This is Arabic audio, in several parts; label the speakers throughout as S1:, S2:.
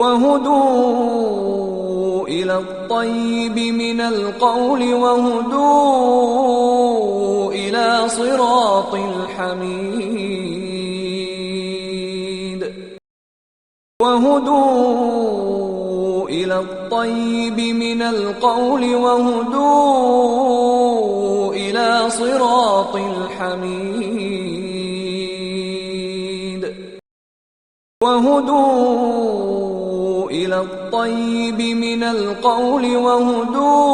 S1: وهدوا إلى الطيب من القول وهدوا إلى صراط الحميد وهدوا إلى الطيب من القول وهدوا إلى صراط الحميد وهدوا إلى الطيب من القول وهدوا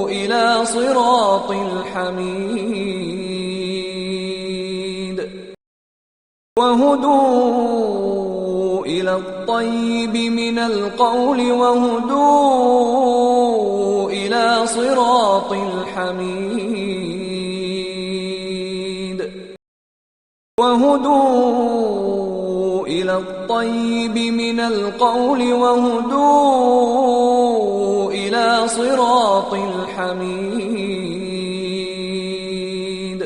S1: إلى صراط الحميد وهدوا إلى الطيب من القول وهدوا إلى صراط الحميد وهدوا إلى الطيب من القول وهدوا إلى صراط الحميد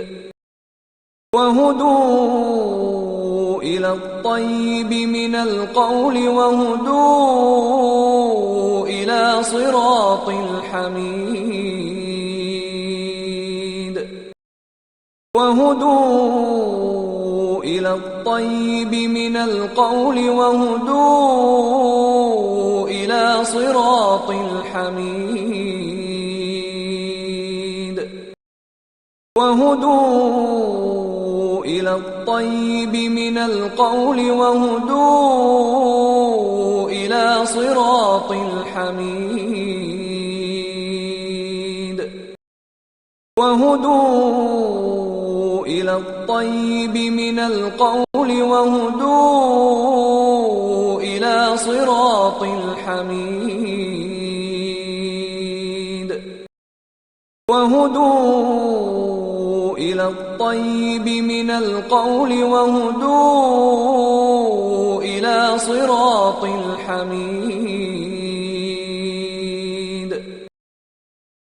S1: وهدوا إلى الطيب من القول وهدوا إلى صراط الحميد وهدوا إلى الطيب من القول وهدوا إلى صراط الحميد وهدوا إلى الطيب من القول وهدوا إلى صراط الحميد وهدوا إلى الطيب من القول وهدوا إلى صراط الحميد وهدوا إلى الطيب من القول وهدوا إلى صراط الحميد